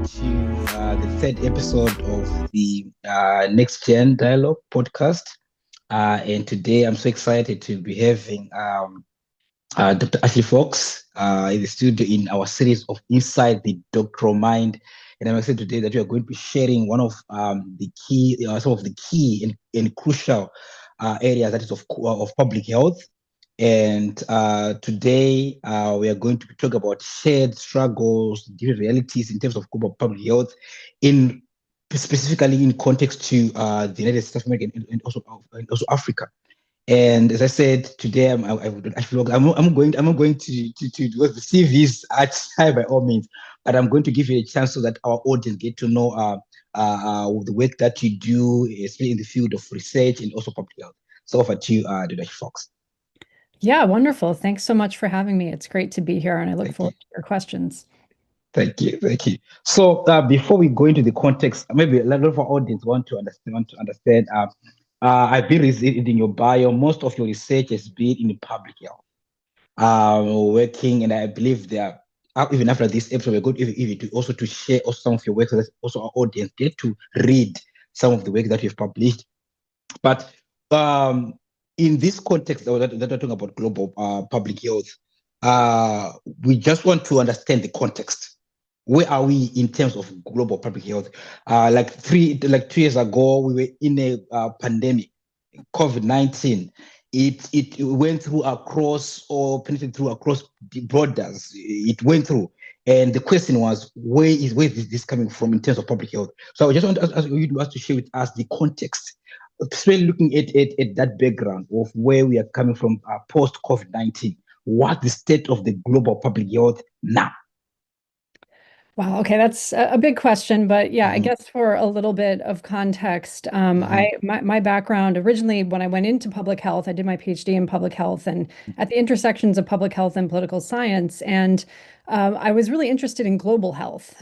to the third episode of the NextGen Dialogue podcast. And today I'm so excited to be having Dr. Ashley Fox in the studio in our series of Inside the Doctoral Mind. And I'm excited today that we are going to be sharing one of some of the key and crucial areas that is of public health. And today we are going to talk about shared struggles, different realities in terms of global public health, in specifically in context to the United States of America and also Africa. And as I said today, I'm going to do the CVs outside by all means, but I'm going to give you a chance so that our audience get to know the work that you do, especially in the field of research and also public health. So over to you, Dr. Fox. Yeah, wonderful. Thanks so much for having me. It's great to be here, and I look Thank forward you. to your questions. Thank you. Thank you. So before we go into the context, maybe a lot of our audience want to understand. I've been reading your bio. Most of your research has been in public health, working, and I believe there. Even after this episode, we're going even to also to share also some of your work, so that also our audience get to read some of the work that you've published. But in this context that we're talking about global public health, we just want to understand the context. Where are we in terms of global public health? Like 2 years ago, we were in a pandemic, COVID-19. It went through across or penetrated through across the borders. It went through. And the question was, where is this coming from in terms of public health? So I just want to ask you to share with us the context, especially looking at that background of where we are coming from post COVID-19. What the state of the global public health now? Wow, okay, that's a big question, but yeah, I guess for a little bit of context, my background originally when I went into public health, I did my PhD in public health and at the intersections of public health and political science, and I was really interested in global health.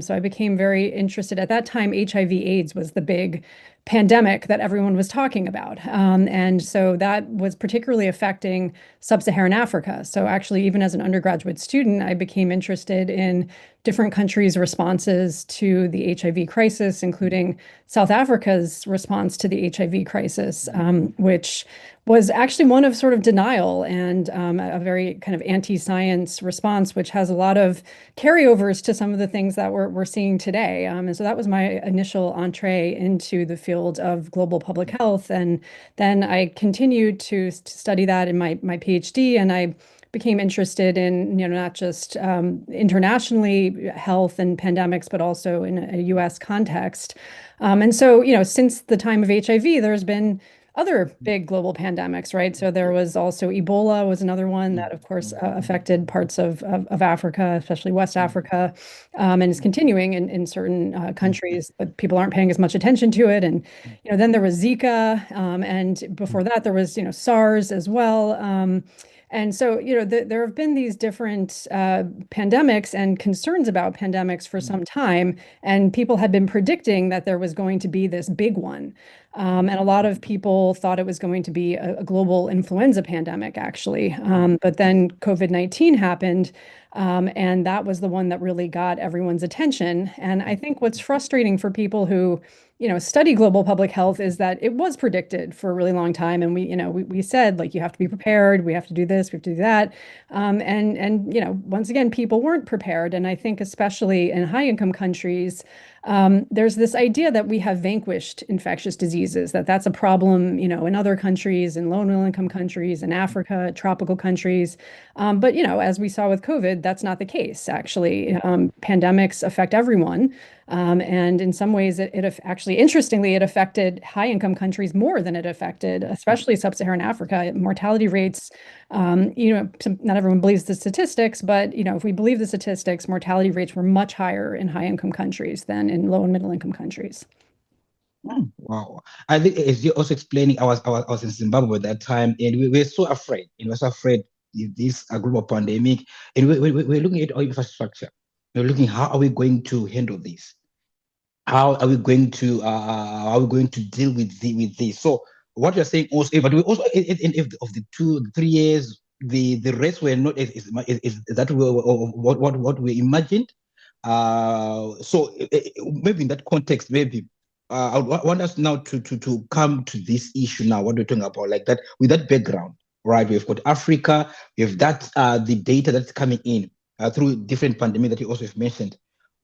So I became very interested. At that time, HIV/AIDS was the big pandemic that everyone was talking about. And so that was particularly affecting sub-Saharan Africa. So actually, even as an undergraduate student, I became interested in different countries' responses to the HIV crisis, including South Africa's response to the HIV crisis, which was actually one of sort of denial and a very kind of anti-science response, which has a lot of carryovers to some of the things that we're seeing today. And so that was my initial entree into the field of global public health. And then I continued to study that in my PhD, and I became interested in, not just internationally health and pandemics, but also in a US context. And so, since the time of HIV, there's been other big global pandemics, right? So there was also Ebola was another one that, of course, affected parts of Africa, especially West Africa, and is continuing in certain countries, but people aren't paying as much attention to it. And, then there was Zika, and before that, there was, SARS as well. And so, there have been these different pandemics and concerns about pandemics for some time, and people had been predicting that there was going to be this big one. And a lot of people thought it was going to be a global influenza pandemic, actually. But then COVID-19 happened, and that was the one that really got everyone's attention. And I think what's frustrating for people who study global public health is that it was predicted for a really long time. And we said, like, you have to be prepared, we have to do this, we have to do that. Once again, people weren't prepared. And I think especially in high income countries, there's this idea that we have vanquished infectious diseases, that's a problem, in other countries, in low and middle income countries, in Africa, tropical countries. But, as we saw with COVID, that's not the case, actually. Pandemics affect everyone. And in some ways, actually, interestingly, it affected high income countries more than it affected, especially sub-Saharan Africa. Mortality rates, not everyone believes the statistics, but, if we believe the statistics, mortality rates were much higher in high income countries than in low and middle income countries. Wow. I think as you're also explaining, I was in Zimbabwe at that time, and we were so afraid. We were so afraid of this global pandemic, and we're looking at our infrastructure. We're looking, how are we going to handle this? How are we going to deal with this? So what you're saying also, but we also of the 2-3 years, the rates were not is that what we imagined. Maybe in that context, maybe I would want us now to come to this issue now. What we're talking about, like that, with that background, right? We've got Africa, we have that the data that's coming in through different pandemic that you also have mentioned.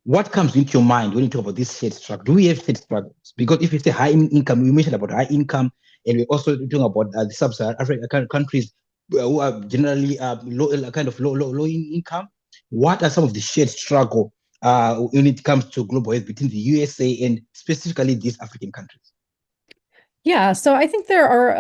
What comes into your mind when you talk about this shared struggle? Do we have shared struggles? Because if it's a high income, we mentioned about high income, and we're also talking about the sub-Saharan African countries who are generally low, kind of low in income. What are some of the shared struggle when it comes to global health between the USA and specifically these African countries? Yeah, so I think there are,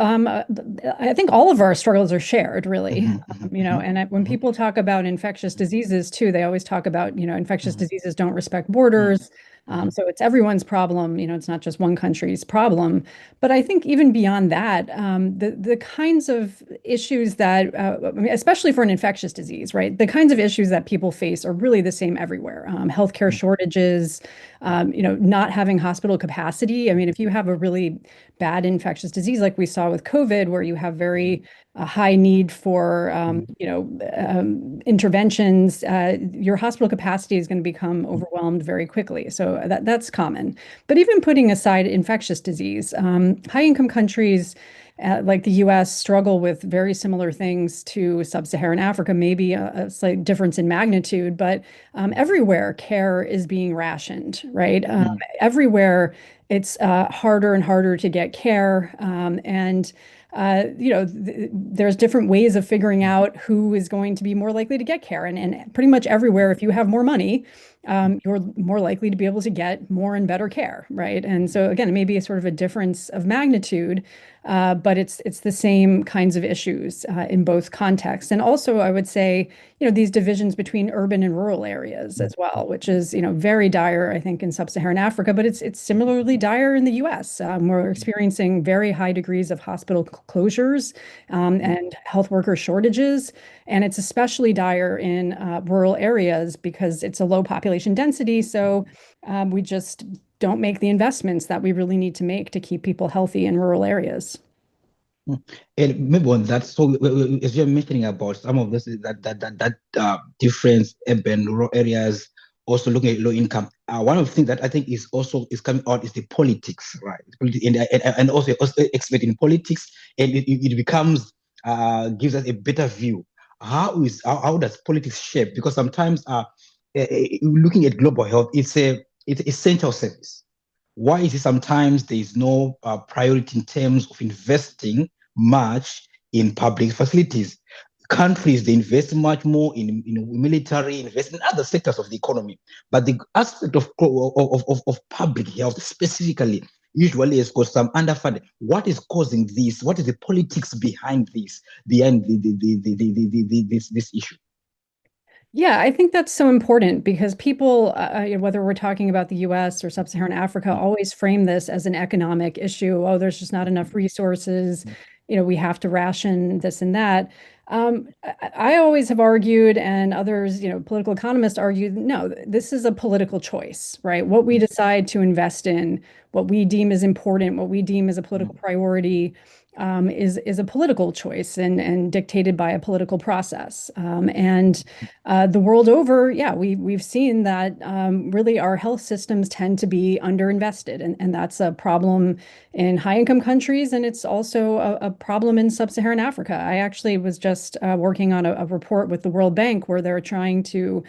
I think all of our struggles are shared, really. Mhm, mhm, mhm, When mhm, people talk about infectious diseases too, they always talk about, infectious mhm, diseases don't respect mhm, borders. mhm, So it's everyone's problem, it's not just one country's problem. But I think even beyond that, the kinds of issues that, I mean, especially for an infectious disease, right? The kinds of issues that people face are really the same everywhere. Healthcare shortages, not having hospital capacity. I mean, if you have a really bad infectious disease like we saw with COVID, where you have very high need for interventions, your hospital capacity is going to become overwhelmed very quickly. So that's common. But even putting aside infectious disease, high-income countries like the US struggle with very similar things to sub-Saharan Africa, maybe a slight difference in magnitude, but everywhere care is being rationed, right? mhm, Everywhere it's harder and harder to get care. And there's different ways of figuring out who is going to be more likely to get care. And pretty much everywhere, if you have more money, you're more likely to be able to get more and better care, right? And so again, it may be a sort of a difference of magnitude, but it's the same kinds of issues in both contexts. And also, I would say, these divisions between urban and rural areas as well, which is, very dire, I think, in sub-Saharan Africa, but it's similarly dire in the US. We're experiencing very high degrees of hospital closures and health worker shortages. And it's especially dire in rural areas because it's a low population density. So we just don't make the investments that we really need to make to keep people healthy in rural areas. mhm. And maybe on that, so as you're mentioning about some of this, that difference urban rural areas, also looking at low income. One of the things that I think is also is coming out is the politics, right? And also expert in politics, and it becomes gives us a better view. How does politics shape? Because sometimes looking at global health, it's essential service. Why is it sometimes there is no priority in terms of investing much in public facilities? Countries, they invest much more in military, invest in other sectors of the economy. But the aspect of public health specifically usually has got some underfunding. What is causing this? What is the politics behind this, behind this issue? Yeah, I think that's so important because people, whether we're talking about the US or sub-Saharan Africa, always frame this as an economic issue. Oh, there's just not enough resources. We have to ration this and that. I always have argued, and others, political economists argue, no, this is a political choice, right? What we decide to invest in, what we deem as important, what we deem as a political priority, is a political choice and dictated by a political process. And the world over, yeah, we've seen that really our health systems tend to be underinvested, and that's a problem in high-income countries, and it's also a problem in sub-Saharan Africa. I actually was just working on a report with the World Bank where they're trying to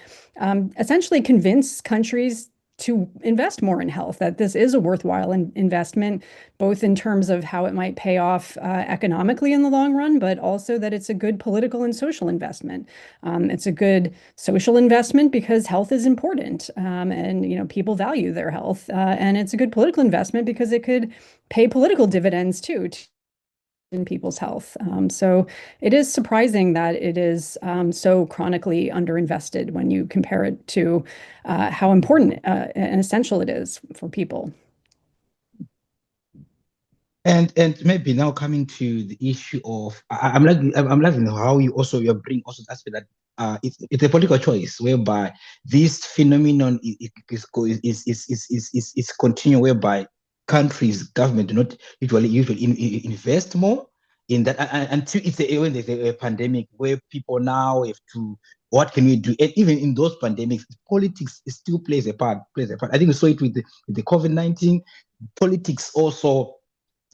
essentially convince countries to invest more in health, that this is a worthwhile investment, both in terms of how it might pay off economically in the long run, but also that it's a good political and social investment. It's a good social investment because health is important, and people value their health, and it's a good political investment because it could pay political dividends too. In people's health. So it is surprising that it is so chronically underinvested when you compare it to how important and essential it is for people. And maybe now coming to the issue of I'm loving how you bring also the aspect that it's a political choice whereby this phenomenon is continuing whereby countries government do not usually invest more in that, until when there's a pandemic where people now have to, what can we do? And even in those pandemics, politics still plays a part. I think we saw it with the COVID-19. Politics also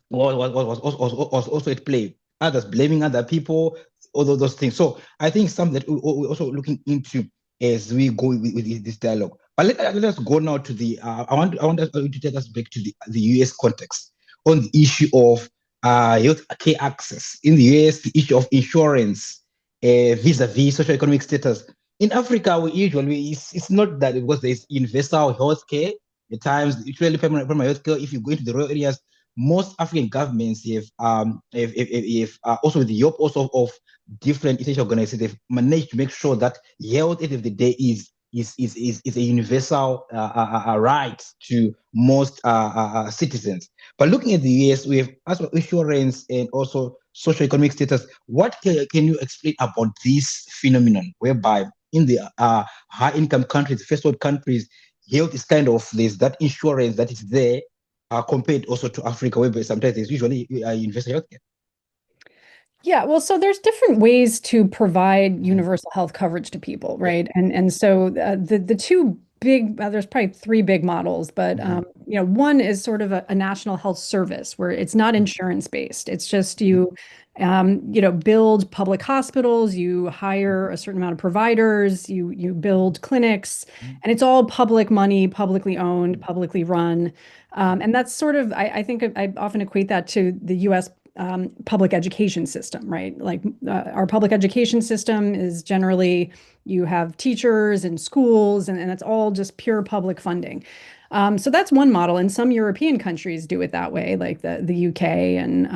was also at play. Others blaming other people, all of those things. So I think something that we're also looking into as we go with this dialogue. But let us go now to the. I want us to take us back to the US context on the issue of health care access in the US, the issue of insurance vis-a-vis socioeconomic status. In Africa, we usually it's not that because there's universal health care. At times, it's really primary health care. If you go into the rural areas, most African governments have also with the help also of different international organizations, they've managed to make sure that health at the end of the day is a universal right to most citizens. But looking at the US, we have also insurance and also socioeconomic status. What can you explain about this phenomenon whereby in the high income countries, first world countries, health is kind of there's that insurance that is there compared also to Africa, where sometimes there's usually universal healthcare. Yeah, well, so there's different ways to provide universal health coverage to people, Yeah. right? And so the two big there's probably three big models, but one is sort of a national health service where it's not insurance based. It's just build public hospitals, you hire a certain amount of providers, you build clinics, and it's all public money, publicly owned, publicly run. And that's sort of I think I often equate that to the US public education system, right? Like our public education system is generally you have teachers and schools, and that's all just pure public funding. So that's one model, and some European countries do it that way, like the UK and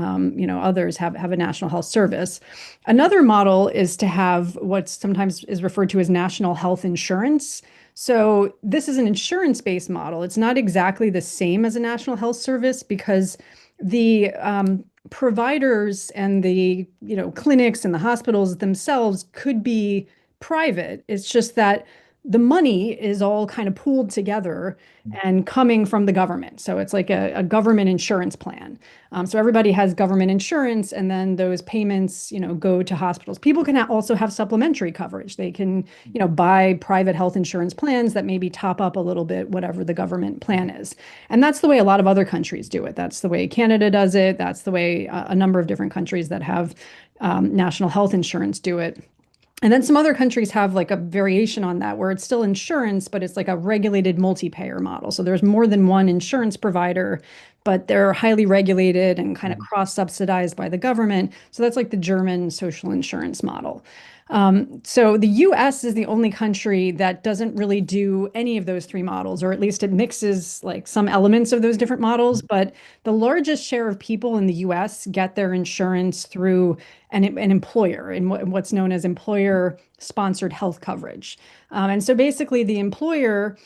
others have a national health service. Another model is to have what sometimes is referred to as national health insurance. So this is an insurance-based model. It's not exactly the same as a national health service because the providers and the clinics and the hospitals themselves could be private. It's just that the money is all kind of pooled together and coming from the government. So it's like a government insurance plan. So everybody has government insurance, and then those payments, go to hospitals. People can also have supplementary coverage. They can, buy private health insurance plans that maybe top up a little bit whatever the government plan is. And that's the way a lot of other countries do it. That's the way Canada does it. That's the way a number of different countries that have national health insurance do it. And then some other countries have like a variation on that where it's still insurance, but it's like a regulated multi-payer model. So there's more than one insurance provider, but they're highly regulated and kind of cross-subsidized by the government. So that's like the German social insurance model. So the US is the only country that doesn't really do any of those three models, or at least it mixes like some elements of those different models. But the largest share of people in the US get their insurance through an employer in what's known as employer sponsored health coverage. And so basically the employer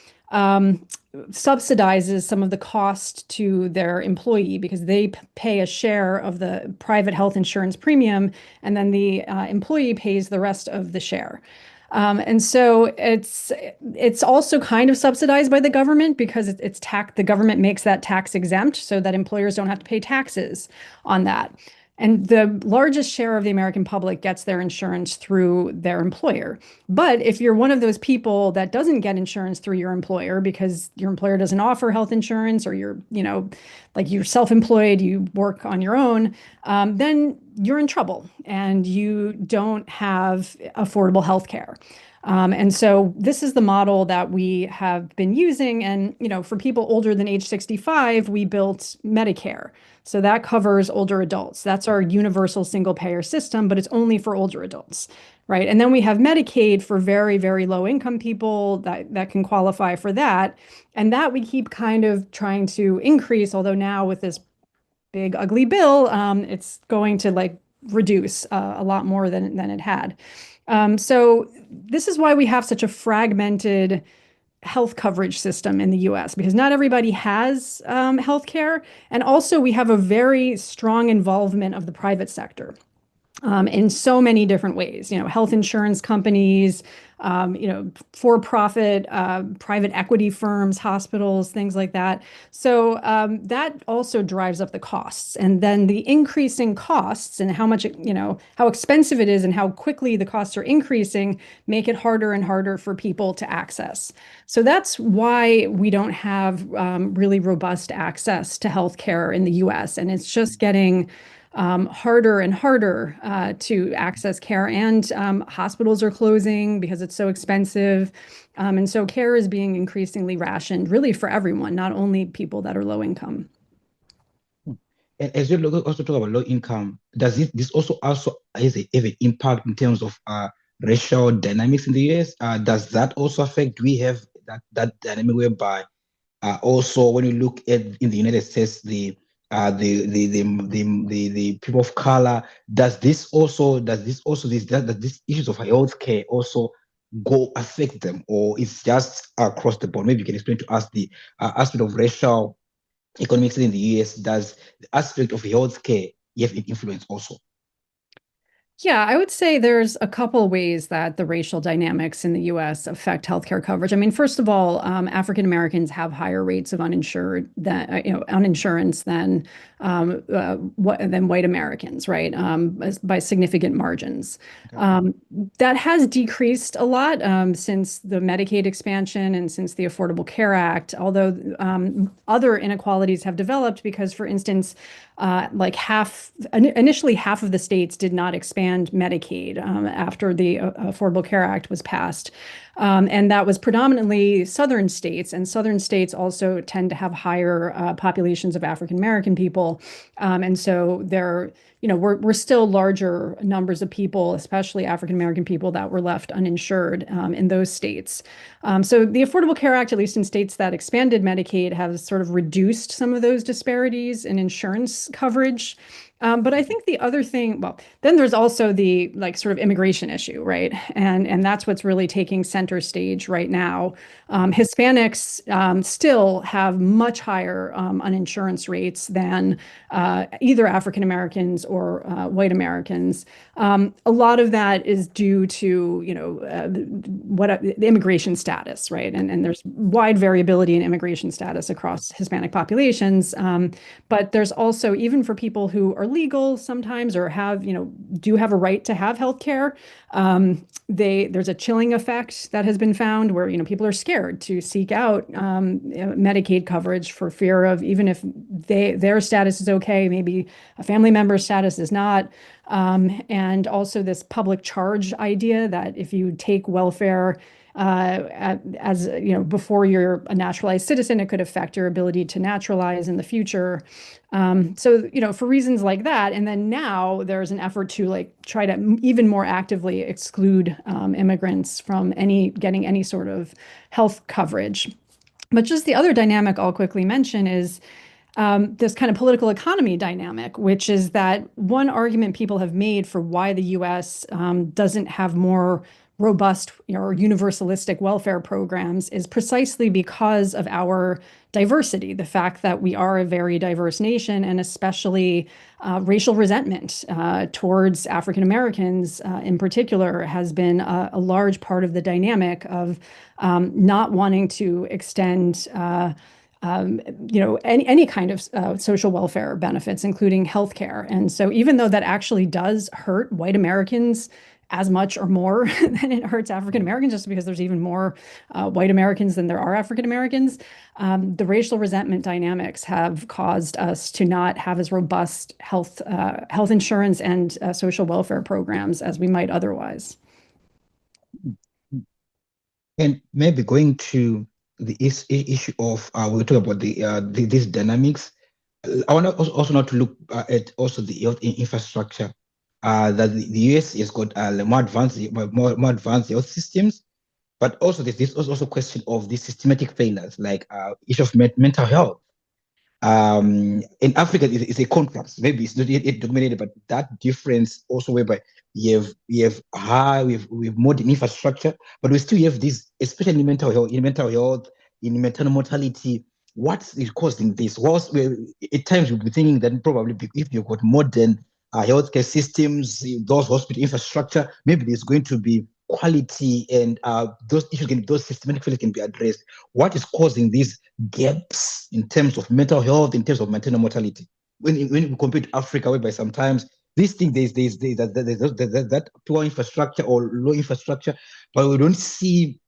subsidizes some of the cost to their employee because they pay a share of the private health insurance premium, and then the employee pays the rest of the share. And so it's also kind of subsidized by the government because the government makes that tax exempt so that employers don't have to pay taxes on that. And the largest share of the American public gets their insurance through their employer. But if you're one of those people that doesn't get insurance through your employer because your employer doesn't offer health insurance, or like you're self-employed, you work on your own, then you're in trouble and you don't have affordable health care. And so this is the model that we have been using. And, for people older than age 65, we built Medicare. So that covers older adults. That's our universal single payer system, but it's only for older adults, right? And then we have Medicaid for very, very low income people that can qualify for that. And that we keep kind of trying to increase, although now with this big ugly bill, it's going to like reduce a lot more than it had. So this is why we have such a fragmented health coverage system in the US, because not everybody has health care. And also we have a very strong involvement of the private sector. in so many different ways. Health insurance companies, for-profit, private equity firms, hospitals, things like that. So that also drives up the costs. And then the increasing costs and how much, how expensive it is and how quickly the costs are increasing make it harder and harder for people to access. So that's why we don't have really robust access to healthcare in the US. And it's just getting harder and harder to access care, and hospitals are closing because it's so expensive. And so care is being increasingly rationed, really for everyone, not only people that are low income. And as you also talk about low income, does this also has have an impact in terms of racial dynamics in the US? Does that also affect? We have that dynamic whereby also when you look at in the United States the people of color, does these issues of healthcare also go affect them, or it's just across the board? Maybe you can explain to us the aspect of racial economics in the US. Does the aspect of healthcare have an influence also? Yeah, I would say there's a couple ways that the racial dynamics in the US affect healthcare coverage. I mean, first of all, African Americans have higher rates of uninsurance than white Americans, right? By significant margins. Okay. That has decreased a lot since the Medicaid expansion and since the Affordable Care Act, although other inequalities have developed because, for instance, initially half of the states did not expand Medicaid after the Affordable Care Act was passed. And that was predominantly southern states, and southern states also tend to have higher populations of African American people. And so we're still larger numbers of people, especially African American people, that were left uninsured in those states. So the Affordable Care Act, at least in states that expanded Medicaid, has sort of reduced some of those disparities in insurance coverage. But I think the other thing, well, then there's also the sort of immigration issue, right? And that's what's really taking center stage right now. Hispanics still have much higher uninsurance rates than either African Americans or white Americans. A lot of that is due to, the immigration status, right? And there's wide variability in immigration status across Hispanic populations. But there's also, even for people who are legal sometimes or do have a right to have health care, there's a chilling effect that has been found where, people are scared to seek out Medicaid coverage for fear of, even if their status is okay, maybe a family member's status is not. And also this public charge idea that if you take welfare before you're a naturalized citizen, it could affect your ability to naturalize in the future. So, for reasons like that, and then now there's an effort to try to even more actively exclude immigrants from getting any sort of health coverage. But just the other dynamic I'll quickly mention is this kind of political economy dynamic, which is that one argument people have made for why the US doesn't have more robust or universalistic welfare programs is precisely because of our diversity, the fact that we are a very diverse nation, and especially racial resentment towards African Americans in particular has been a large part of the dynamic of not wanting to extend any kind of social welfare benefits, including healthcare. And so even though that actually does hurt white Americans as much or more than it hurts African Americans, just because there's even more white Americans than there are African Americans, the racial resentment dynamics have caused us to not have as robust health insurance and social welfare programs as we might otherwise. And maybe going to the issue of we talk about these dynamics. I want to also not to look at also the health infrastructure. That the US has got more advanced health systems, but also there's also question of the systematic failures, like issue of mental health. In Africa, it's a contrast. Maybe it's not yet dominated, but that difference also whereby we have modern infrastructure, but we still have this, especially in mental health, in maternal mortality. What is causing this? At times we'll be thinking that probably if you've got modern healthcare systems, those hospital infrastructure, maybe there's going to be quality and those systematic failures can be addressed. What is causing these gaps in terms of mental health, in terms of maternal mortality? When we compare to Africa, whereby sometimes these things there's that poor infrastructure or low infrastructure, but we don't see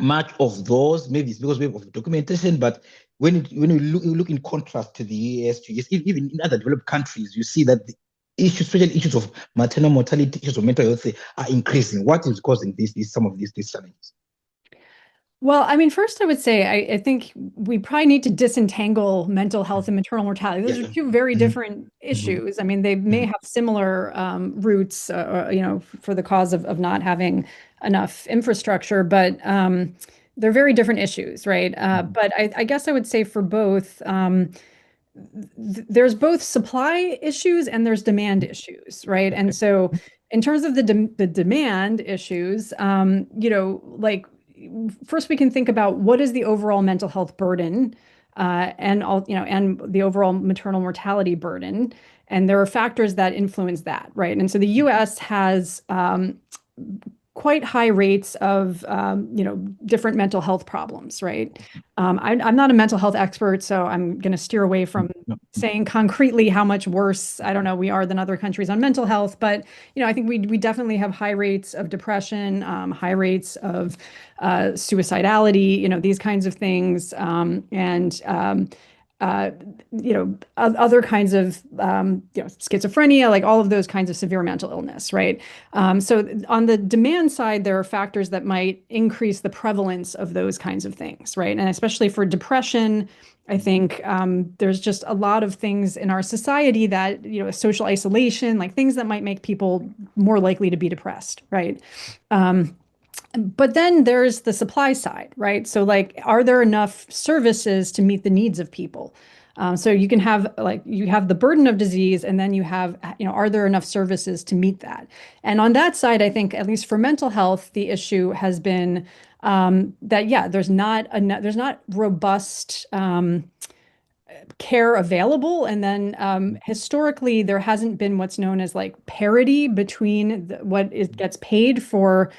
much of those. Maybe it's because of documentation, but when you look in contrast to the US, even in other developed countries, you see that the issues, especially issues of maternal mortality, issues of mental health are increasing. What is causing some of these challenges? Well, I mean, first I would say I think we probably need to disentangle mental health and maternal mortality. Those Yeah. are two very Mhm, different mhm, issues. I mean, they may mhm, have similar roots, for the cause of not having enough infrastructure, but they're very different issues, right? mhm, But I guess I would say for both, there's both supply issues and there's demand issues, right? And okay. so in terms of the demand issues, like first we can think about what is the overall mental health burden, and the overall maternal mortality burden. And there are factors that influence that, right? And so the US has quite high rates of different mental health problems, right? I'm not a mental health expert, so I'm going to steer away from No, saying concretely how much worse, I don't know, we are than other countries on mental health. But I think we definitely have high rates of depression, high rates of suicidality, these kinds of things, and uh, other kinds of schizophrenia, like all of those kinds of severe mental illness, right? So on the demand side, there are factors that might increase the prevalence of those kinds of things, right? And especially for depression, I think there's just a lot of things in our society that, social isolation, like things that might make people more likely to be depressed, right? But then there's the supply side, right? So, like, are there enough services to meet the needs of people? So you can have you have the burden of disease, and then you have, are there enough services to meet that? And on that side, I think at least for mental health, the issue has been that yeah, there's not robust care available. And then historically, there hasn't been what's known as like parity between what it gets paid for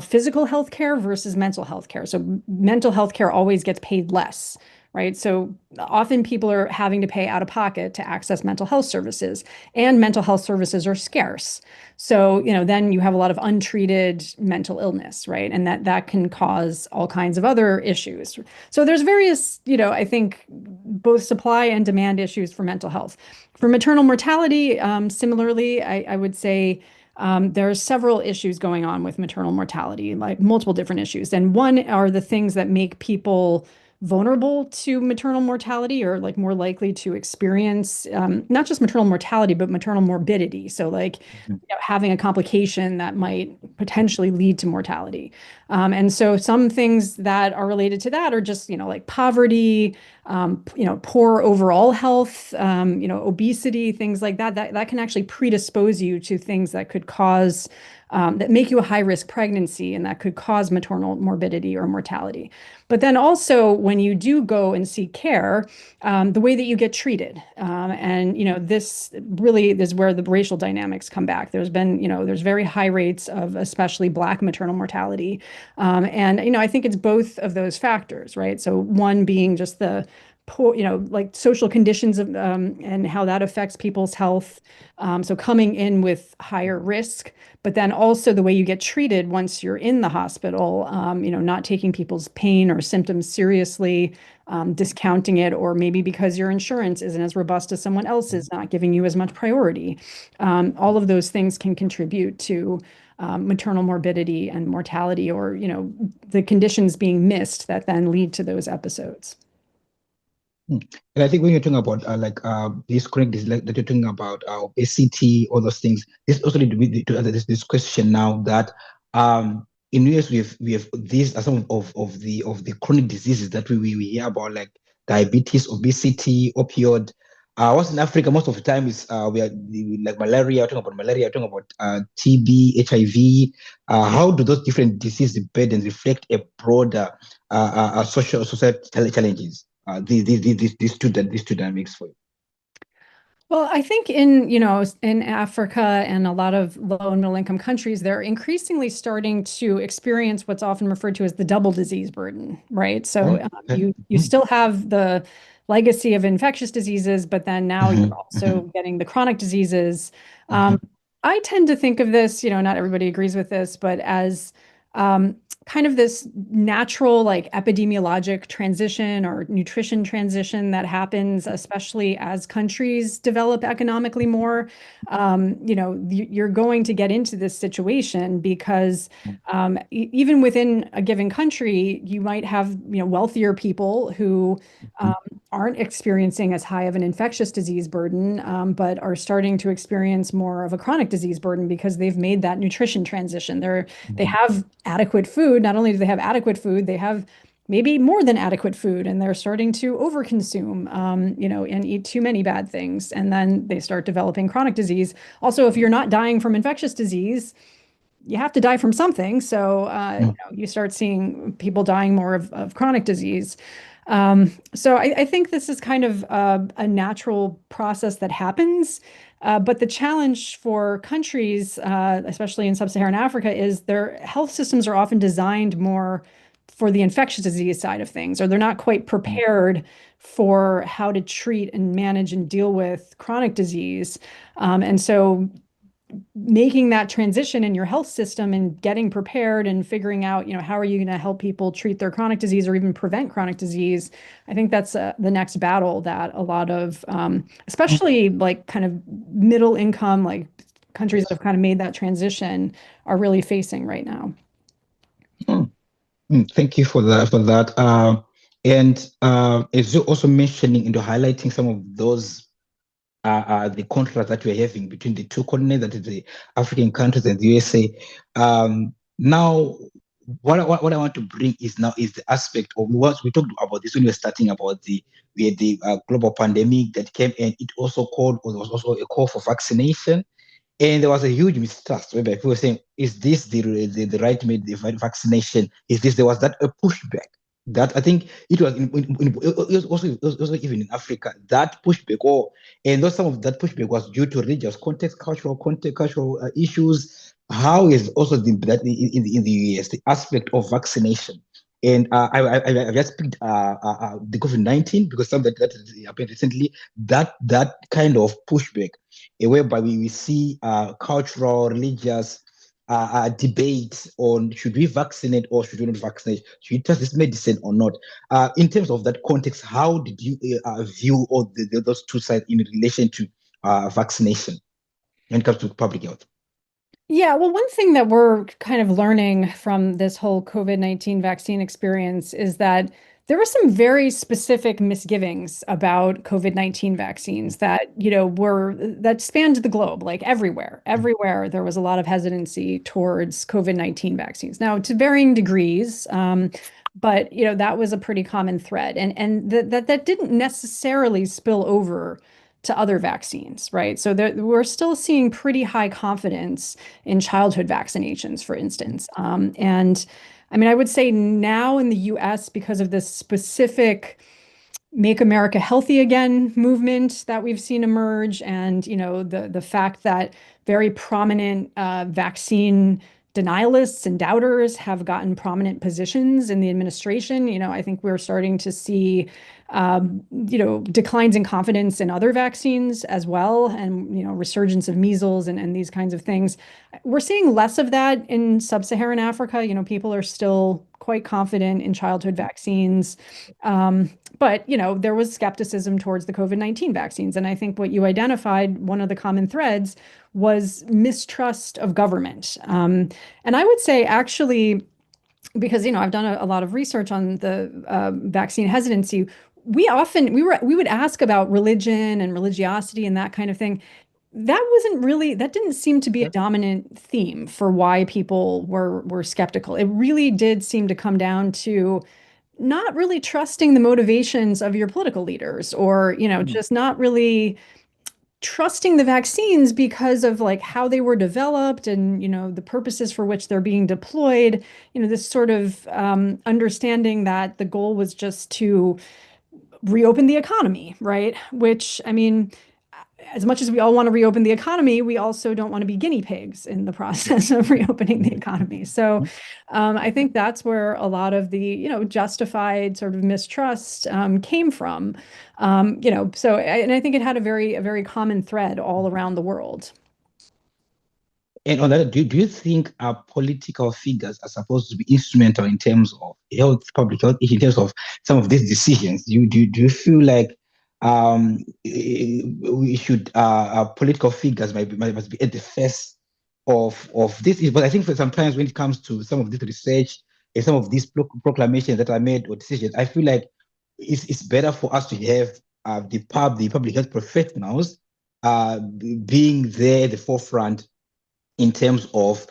physical health care versus mental health care. So mental health care always gets paid less, right? So often people are having to pay out of pocket to access mental health services, and mental health services are scarce. So, then you have a lot of untreated mental illness, right? And that can cause all kinds of other issues. So there's various, I think both supply and demand issues for mental health. For maternal mortality, similarly, I would say there are several issues going on with maternal mortality, like multiple different issues. And one are the things that make people vulnerable to maternal mortality, or like more likely to experience not just maternal mortality, but maternal morbidity. So like mhm, having a complication that might potentially lead to mortality. And so some things that are related to that are just, like poverty, poor overall health, obesity, things like that, that can actually predispose you to things that could cause that make you a high risk pregnancy, and that could cause maternal morbidity or mortality. But then also, when you do go and seek care, the way that you get treated, and this really is where the racial dynamics come back. There's very high rates of especially Black maternal mortality, and I think it's both of those factors, right? So one being just the poor, like social conditions of, and how that affects people's health. So coming in with higher risk, but then also the way you get treated once you're in the hospital, not taking people's pain or symptoms seriously, discounting it, or maybe because your insurance isn't as robust as someone else's, not giving you as much priority. All of those things can contribute to maternal morbidity and mortality, or, the conditions being missed that then lead to those episodes. mm. And I think when you're talking about these chronic disease like, that you're talking about obesity, all those things, this also lead me to this question now that in US we have these are some of the chronic diseases that we hear about, like diabetes, obesity, opioid. What's in Africa most of the time is we are like malaria. We're talking about malaria. We're talking about TB, HIV. How do those different disease burdens reflect a broader social societal challenges? These two dynamics for you. Well, I think in Africa and a lot of low and middle income countries, they're increasingly starting to experience what's often referred to as the double disease burden, right? So Oh, okay. you still have the legacy of infectious diseases, but then now you're Mhm, also mhm, getting the chronic diseases. Um, mhm, I tend to think of this, not everybody agrees with this, but as kind of this natural, like epidemiologic transition or nutrition transition that happens, especially as countries develop economically more. You're going to get into this situation because even within a given country, you might have, wealthier people who um, mhm, aren't experiencing as high of an infectious disease burden, but are starting to experience more of a chronic disease burden because they've made that nutrition transition. They mhm, have adequate food. Not only do they have adequate food, they have maybe more than adequate food, and they're starting to overconsume, and eat too many bad things. And then they start developing chronic disease. Also, if you're not dying from infectious disease, you have to die from something. So, mhm, you start seeing people dying more of chronic disease. So I think this is kind of a natural process that happens. But the challenge for countries, especially in sub-Saharan Africa, is their health systems are often designed more for the infectious disease side of things, or they're not quite mhm, prepared for how to treat and manage and deal with chronic disease. And so making that transition in your health system and getting prepared and figuring out, how are you going to help people treat their chronic disease or even prevent chronic disease? I think that's the next battle that a lot of, mhm. especially like kind of middle income, like countries that Yes. have kind of made that transition are really facing right now. Mm, Thank you for that. And as you're also mentioning and highlighting some of those the contrast that we're having between the two continents, that is the African countries and the USA. Now, what I want to bring is now is the aspect of what we talked about this when we were starting about we had the global pandemic that came, and it also called, or there was also a call for vaccination. And there was a huge mistrust whereby people were saying, is this the right made the vaccination? Is this, there was that a pushback that I think it was it was also even in Africa, that pushback, or and though some of that pushback was due to religious context, cultural issues. How is also that in the US, the aspect of vaccination? And I just picked the COVID-19 because something that happened recently, that kind of pushback, whereby we see cultural, religious debate on should we vaccinate or should we not vaccinate? Should we trust this medicine or not? In terms of that context, how did you view all those two sides in relation to vaccination when it comes to public health? Yeah, well, one thing that we're kind of learning from this whole COVID-19 vaccine experience is that there were some very specific misgivings about COVID-19 vaccines that, that spanned the globe, like everywhere. Everywhere there was a lot of hesitancy towards COVID-19 vaccines. Now, to varying degrees, but that was a pretty common thread. And that didn't necessarily spill over to other vaccines, right? So we're still seeing pretty high confidence in childhood vaccinations, for instance. And I mean, I would say now in the US, because of this specific Make America Healthy Again movement that we've seen emerge, and the fact that very prominent vaccine denialists and doubters have gotten prominent positions in the administration. I think we're starting to see declines in confidence in other vaccines as well, and resurgence of measles and these kinds of things. We're seeing less of that in sub-Saharan Africa. People are still quite confident in childhood vaccines. But there was skepticism towards the COVID-19 vaccines. And I think what you identified, one of the common threads was mistrust of government. And I would say actually, because I've done a lot of research on the vaccine hesitancy, we would ask about religion and religiosity and that kind of thing. That didn't seem to be a Okay. dominant theme for why people were skeptical. It really did seem to come down to not really trusting the motivations of your political leaders, or Mm, just not really trusting the vaccines because of like how they were developed and the purposes for which they're being deployed. This sort of understanding that the goal was just to reopen the economy, right? Which, I mean, as much as we all want to reopen the economy, we also don't want to be guinea pigs in the process of reopening the economy. So I think that's where a lot of the, justified sort of mistrust came from. And I think it had a very common thread all around the world. And on that, do you think our political figures are supposed to be instrumental in terms of health, public health, in terms of some of these decisions? Do you feel like we should our political figures must be at the face of this? But I think for sometimes when it comes to some of this research and some of these proclamations that are made or decisions, I feel like it's better for us to have the public health professionals being there at the forefront in terms of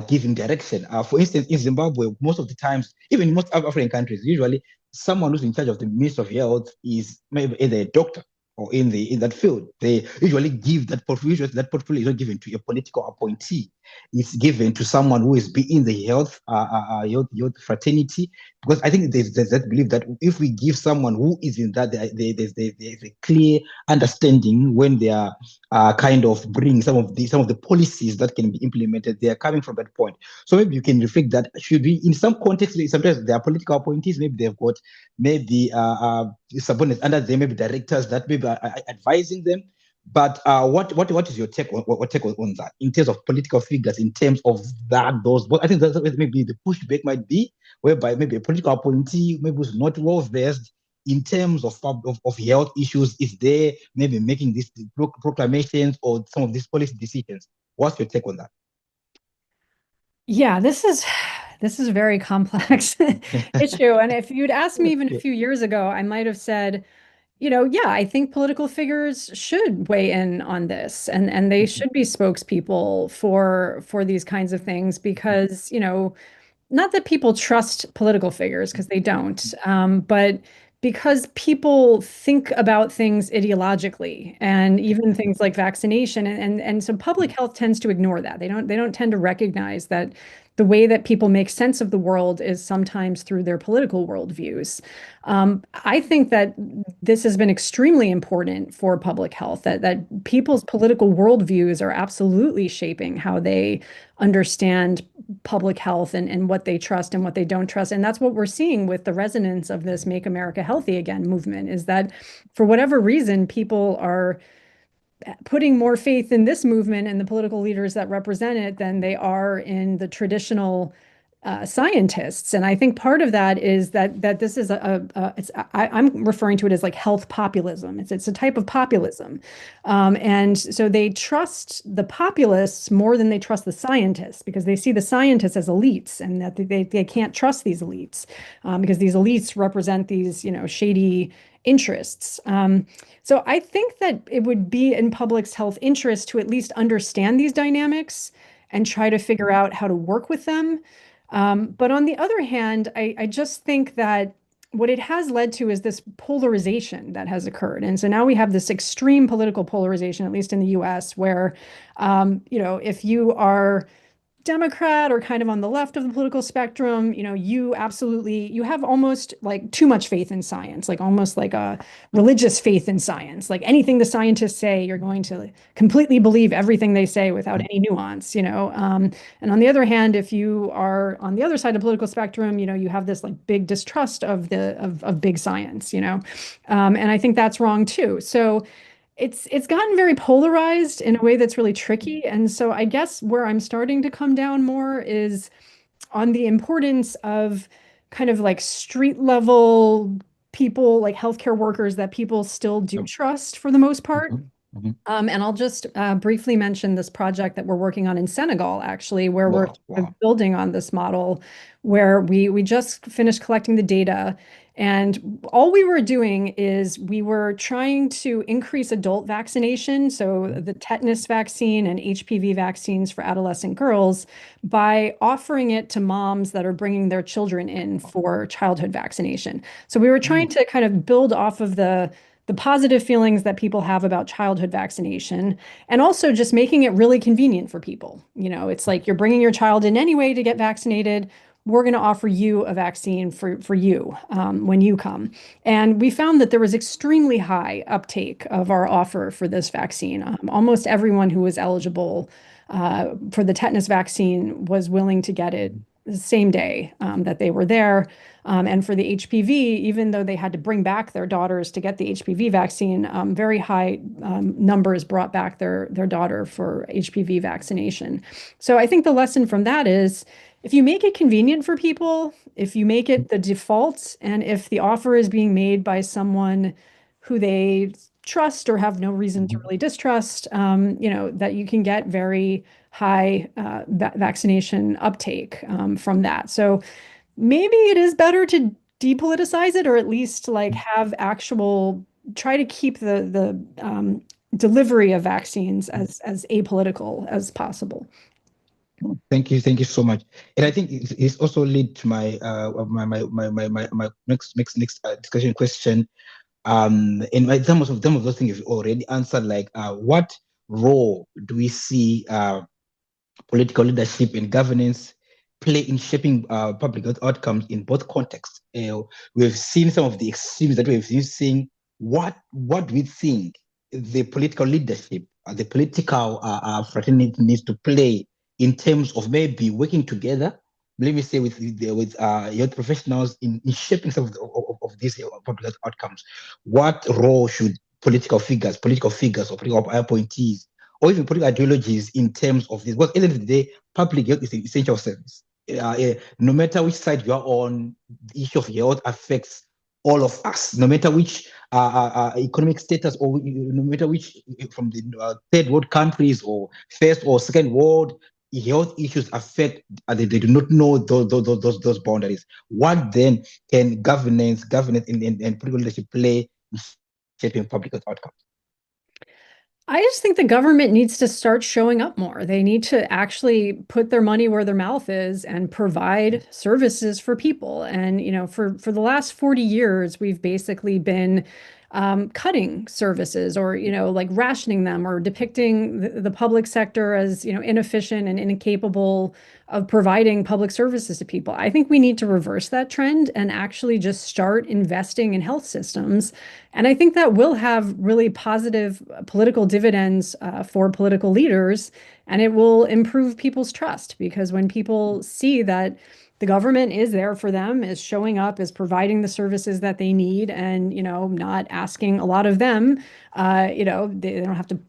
giving direction. For instance, in Zimbabwe, most of the times, even in most African countries, usually someone who's in charge of the Ministry of Health is maybe either a doctor or in that field. They usually give that portfolio is not given to a political appointee. It's given to someone who is in the health fraternity. Because I think there's that belief that if we give someone who is in that, there's a clear understanding when they are kind of bring some of the policies that can be implemented. They are coming from that point. So maybe you can reflect that. Should be in some context, sometimes they are political appointees. Maybe they've got maybe subordinates under them, maybe directors that maybe are advising them. But what is your take on that in terms of political figures, in terms of those? But I think that's maybe the pushback might be, whereby maybe a political appointee maybe who's not well versed in terms of health issues, is there maybe making these proclamations or some of these policy decisions? What's your take on that? Yeah, this is a very complex issue. And if you'd asked me even a Yeah. few years ago, I might have said, yeah, I think political figures should weigh in on this and they should be spokespeople for these kinds of things because, not that people trust political figures because they don't, but because people think about things ideologically and even things like vaccination and so public health tends to ignore that. They don't tend to recognize that the way that people make sense of the world is sometimes through their political worldviews. I think that this has been extremely important for public health, that people's political worldviews are absolutely shaping how they understand public health and what they trust and what they don't trust. And that's what we're seeing with the resonance of this Make America Healthy Again movement, is that for whatever reason, people are putting more faith in this movement and the political leaders that represent it than they are in the traditional scientists. And I think part of that is that this is I'm referring to it as like health populism. It's a type of populism. And so they trust the populists more than they trust the scientists because they see the scientists as elites and that they can't trust these elites because these elites represent these, shady interests. So I think that it would be in public's health interest to at least understand these dynamics and try to figure out how to work with them. But on the other hand, I just think that what it has led to is this polarization that has occurred. And so now we have this extreme political polarization, at least in the US, where, if you are Democrat or kind of on the left of the political spectrum, you have almost like too much faith in science, like almost like a religious faith in science. Like anything the scientists say, you're going to completely believe everything they say without any nuance. And on the other hand, if you are on the other side of the political spectrum, you have this like big distrust of big science. And I think that's wrong too. So it's gotten very polarized in a way that's really tricky. And so I guess where I'm starting to come down more is on the importance of kind of like street level people, like healthcare workers that people still do Yep. trust for the most part. Mhm. Mhm. And I'll just briefly mention this project that we're working on in Senegal, actually, where we're Wow, sort wow. of building on this model, where we just finished collecting the data, and all we were doing is we were trying to increase adult vaccination, so the tetanus vaccine and HPV vaccines for adolescent girls, by offering it to moms that are bringing their children in for childhood vaccination. So we were trying Mm. to kind of build off of the positive feelings that people have about childhood vaccination, and also just making it really convenient for people. It's like you're bringing your child in anyway to get vaccinated. we're going to offer you a vaccine for you when you come. And we found that there was extremely high uptake of our offer for this vaccine. Almost everyone who was eligible for the tetanus vaccine was willing to get it the same day that they were there. And for the HPV, even though they had to bring back their daughters to get the HPV vaccine, very high numbers brought back their daughter for HPV vaccination. So I think the lesson from that is if you make it convenient for people, if you make it the default, and if the offer is being made by someone who they trust or have no reason to really distrust, that you can get very high vaccination uptake from that. So maybe it is better to depoliticize it, or at least like have actual try to keep the delivery of vaccines as apolitical as possible. Thank you so much. And I think it's also lead to my next discussion question. And some of those things you've already answered, like what role do we see political leadership and governance play in shaping public health outcomes in both contexts? We've seen some of the extremes that we've been seeing. What do we think the political leadership, the political fraternity needs to play in terms of maybe working together, let me say, with health professionals in shaping some of these public health outcomes? What role should political figures, or political appointees, or even political ideologies in terms of this? Because at the end of the day, public health is an essential service. No matter which side you are on, the issue of health affects all of us, no matter which economic status, or no matter which, from the third world countries or first or second world, health issues affect, they do not know those boundaries. What then can governance and political leadership play in shaping public health outcomes? I just think the government needs to start showing up more. They need to actually put their money where their mouth is and provide services for people. And, for the last 40 years, we've basically been cutting services, or, like rationing them, or depicting the public sector as, inefficient and incapable of providing public services to people. I think we need to reverse that trend and actually just start investing in health systems. And I think that will have really positive political dividends for political leaders, and it will improve people's trust, because when people see that the government is there for them, is showing up, is providing the services that they need, and, not asking a lot of them, they don't have to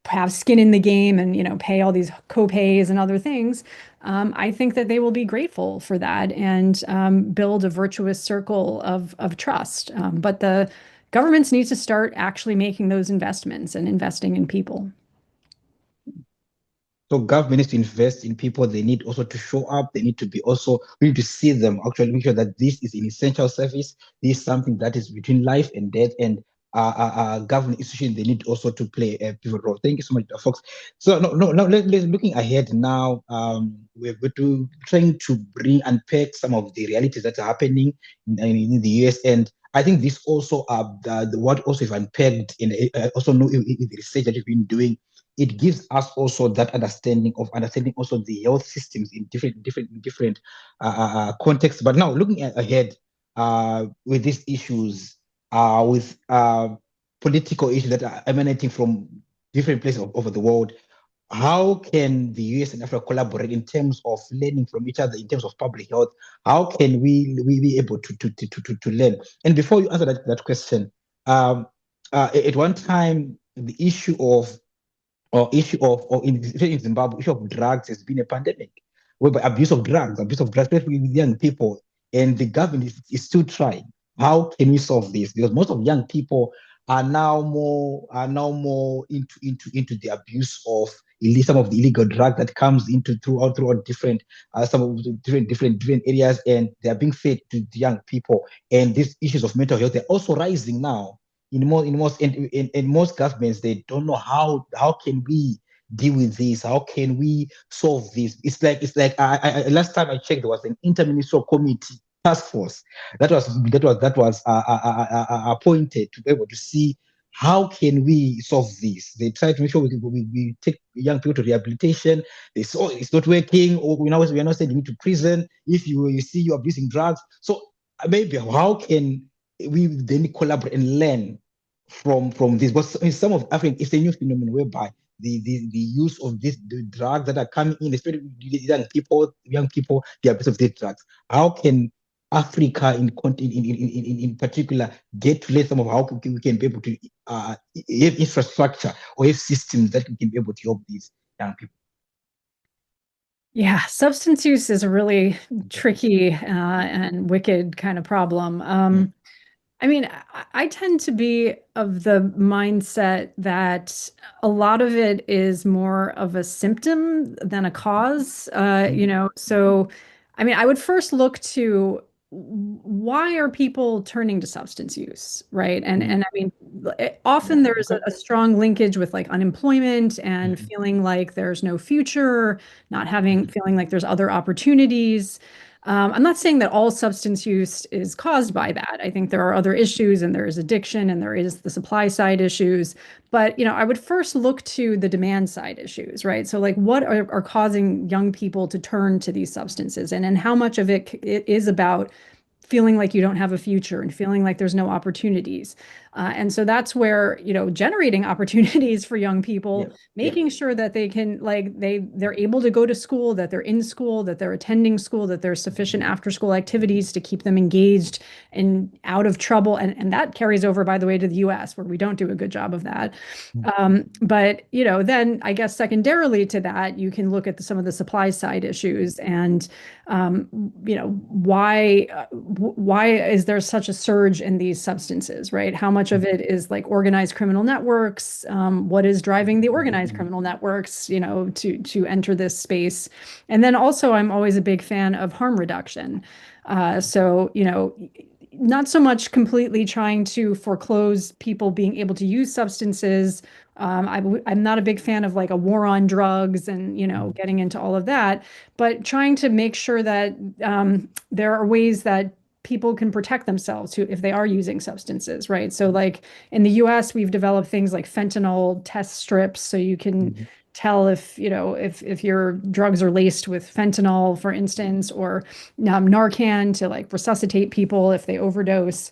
have skin in the game and, pay all these co-pays and other things. I think that they will be grateful for that, and build a virtuous circle of trust. But the governments need to start actually making those investments and investing in people. So government needs to invest in people. They need also to show up. They need to be also, we need to see them actually, make sure that this is an essential service. This is something that is between life and death. And government institutions, they need also to play a pivotal role. Thank you so much, folks. So no, let's looking ahead now. We're going to trying to unpack some of the realities that are happening in the US. And I think this also what also is unpacked in also know in the research that you've been doing. It gives us also that understanding also the health systems in different contexts. But now looking ahead with these issues, with political issues that are emanating from different places over the world, how can the US and Africa collaborate in terms of learning from each other in terms of public health? How can we be able to learn? And before you answer that question, at one time the issue of or in Zimbabwe, issue of drugs has been a pandemic, whereby abuse of drugs, especially with young people, and the government is still trying. How can we solve this? Because most of young people are now more into the abuse of some of the illegal drug that comes into throughout different some of the different areas, and they are being fed to the young people. And these issues of mental health, they're also rising now in most governments. They don't know how can we deal with this, how can we solve this. It's like last time I checked, there was an interministerial committee task force that was appointed to be able to see how can we solve this? They try to make sure we take young people to rehabilitation. They saw it's not working, or we are not sending you to prison if you see you abusing drugs. So maybe how can we then collaborate and learn from this? But in some of Africa, it's a new phenomenon whereby the use of the drugs that are coming in, especially young people, the abuse of these drugs. How can Africa in particular get to learn some of how we can be able to have infrastructure or have systems that we can be able to help these young people? Yeah, substance use is a really tricky and wicked kind of problem. Mm, I mean, I tend to be of the mindset that a lot of it is more of a symptom than a cause. mm, So I mean, I would first look to why are people turning to substance use, right? mm, And I mean, yeah. often there's Okay. a strong linkage with like unemployment and Mhm, feeling like there's no future, not having mhm, feeling like there's other opportunities. I'm not saying that all substance use is caused by that. I think there are other issues, and there is addiction, and there is the supply side issues. But I would first look to the demand side issues, right? So, like, what are causing young people to turn to these substances, and how much of it is about feeling like you don't have a future and feeling like there's no opportunities. And so that's where, generating opportunities for young people, yeah. Yeah. making sure that they can like they're able to go to school, that they're in school, that they're attending school, that there's sufficient after school activities to keep them engaged and out of trouble. And that carries over, by the way, to the US, where we don't do a good job of that. Mm, But then I guess secondarily to that, you can look at some of the supply side issues and why is there such a surge in these substances, right? How much of mm, it is like organized criminal networks? What is driving the organized mm, criminal networks, to enter this space? And then also, I'm always a big fan of harm reduction. So, not so much completely trying to foreclose people being able to use substances. I'm not a big fan of like a war on drugs and, mm, getting into all of that, but trying to make sure that there are ways that people can protect themselves if they are using substances, right? So, like in the US, we've developed things like fentanyl test strips, so you can mm, tell if your drugs are laced with fentanyl, for instance, or Narcan to like resuscitate people if they overdose.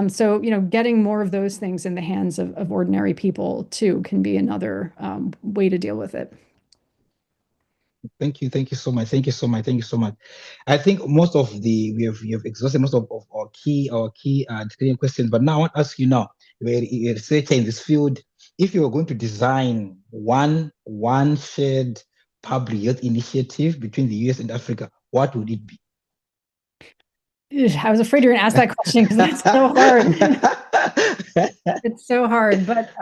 So, getting more of those things in the hands of ordinary people too can be another way to deal with it. Thank you. Thank you so much. Thank you so much. Thank you so much. I think most of we have exhausted most of our key screening questions, but now I want to ask you now, you're a researcher in this field. If you were going to design one shared public health initiative between the US and Africa, what would it be? Ugh, I was afraid you were going to ask that question because that's so hard. It's so hard. But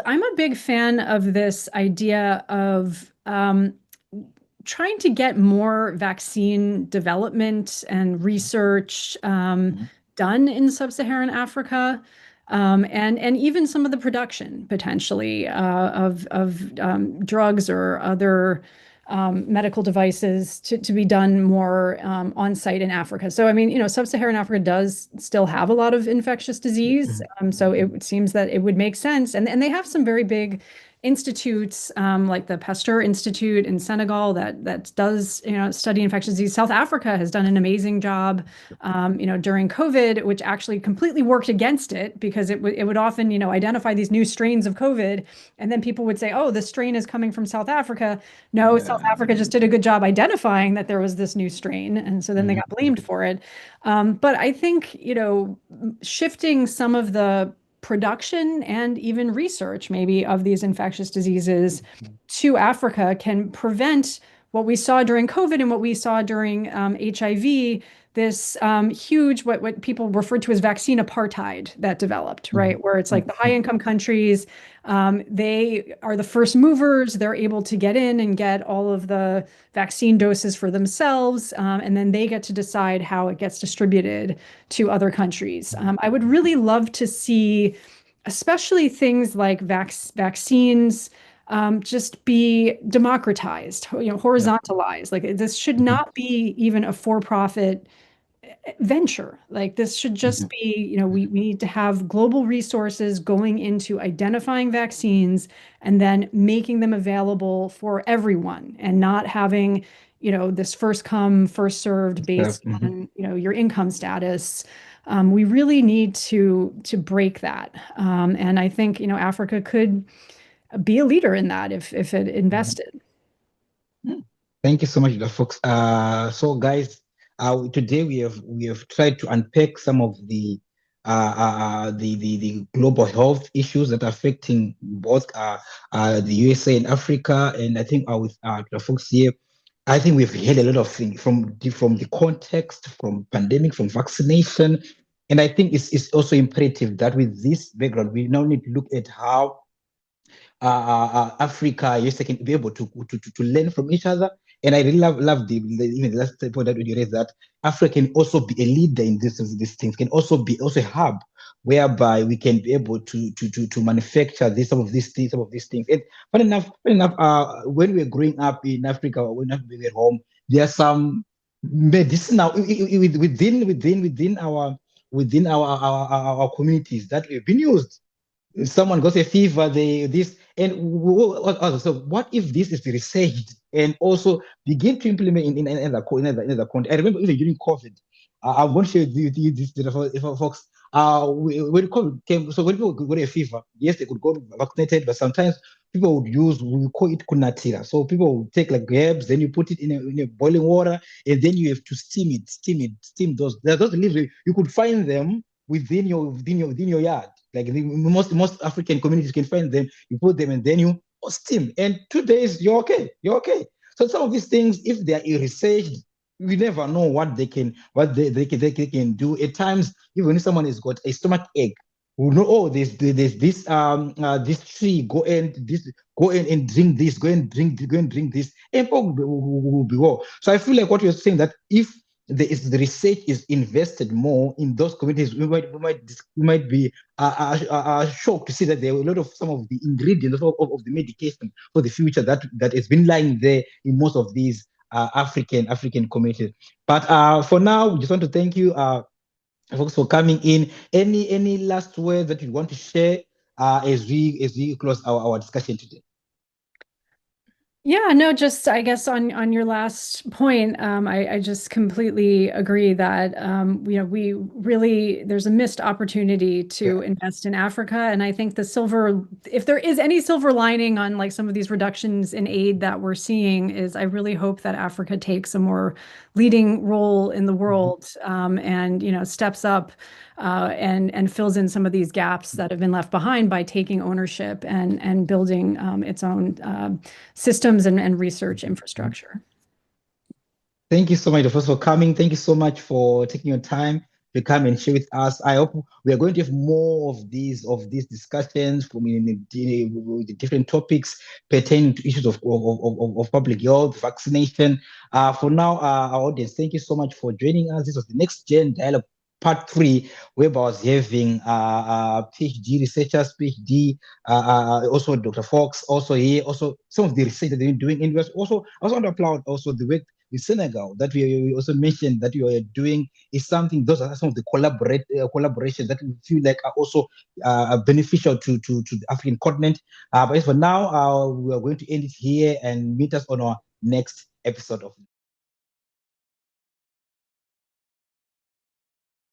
I'm a big fan of this idea of trying to get more vaccine development and research Mhm, done in sub-Saharan Africa, and even some of the production potentially of drugs or other medical devices to be done more on site in Africa. So, I mean, sub-Saharan Africa does still have a lot of infectious disease. mhm, So it seems that it would make sense. And they have some very big institutes, like the Pasteur Institute in Senegal that does study infectious disease. South Africa has done an amazing job, during COVID, which actually completely worked against it because it would often identify these new strains of COVID, and then people would say, oh, this strain is coming from South Africa. No, South yeah, Africa just did a good job identifying that there was this new strain, and so then they mhm, got blamed for it. But I think shifting some of the production and even research maybe of these infectious diseases mhm, to Africa can prevent what we saw during COVID and what we saw during HIV, this huge, what people refer to as vaccine apartheid that developed, mhm, right? Where it's like the high mhm, income countries, they are the first movers, they're able to get in and get all of the vaccine doses for themselves, and then they get to decide how it gets distributed to other countries. mhm, I would really love to see, especially things like vaccines, just be democratized, yeah, horizontalized. Like this should mhm, not be even a for-profit venture. Like this should just be, we need to have global resources going into identifying vaccines and then making them available for everyone and not having, this first come, first served based on, your income status. We really need to break that. And I think, Africa could be a leader in that if it invested. Thank you so much, Dr. Fox. So guys, today we have tried to unpack some of the global health issues that are affecting both the USA and Africa. And I think with Dr. Fox here, I think we've heard a lot of things from the context, from pandemic, from vaccination. And I think it's also imperative that with this background, we now need to look at how Africa, yes, they can be able to learn from each other. And I really love even the last point that you raised, that Africa can also be a leader in these things, can also be also a hub whereby we can be able to manufacture some of these things. And funny enough, when we were growing up in Africa, when we were home, there are some medicinal within our communities that we've been used. Someone got a fever, they this, and so what if this is researched and also begin to implement in other country? I remember even during COVID, I'm going to share with you this data for folks. When COVID came, so when people got a fever, yes, they could go vaccinated, but sometimes people would use, we call it kunatira. So people would take like herbs, then you put it in a boiling water, and then you have to steam those. Those leaves, you could find them within your yard. Like most African communities can find them, you put them and then you steam. And 2 days, you're okay. You're okay. So some of these things, if they are researched, we never know what they can do. At times, even if someone has got a stomach ache, we know, oh, there's this tree, go and drink this, go and drink this, and people will be well. So I feel like what you're saying, that if the research is invested more in those communities, we might be shocked to see that there are a lot of some of the ingredients of the medication for the future that has been lying there in most of these African communities. But for now, we just want to thank you, folks, for coming in. Any last words that you want to share as we close our discussion today? Yeah, no, just I guess on your last point, I just completely agree that we really there's a missed opportunity to invest in Africa, and I think if there is any silver lining on like some of these reductions in aid that we're seeing, is I really hope that Africa takes a more leading role in the world, and steps up and fills in some of these gaps that have been left behind by taking ownership and building its own systems and research infrastructure. Thank you so much, first, for coming. Thank you so much for taking your time to come and share with us. I hope we are going to have more of these discussions from the different topics pertaining to issues of public health, vaccination. For now, our audience, thank you so much for joining us. This was the Next Gen Dialogue Part 3, where I was having PhD researchers, PhD, also Dr. Fox, also here, also some of the research that they've been doing. And I also want to applaud also the work in Senegal that we also mentioned that you are doing. Is something, those are some of the collaborations that we feel like are also beneficial to the African continent. But for now, we are going to end it here and meet us on our next episode of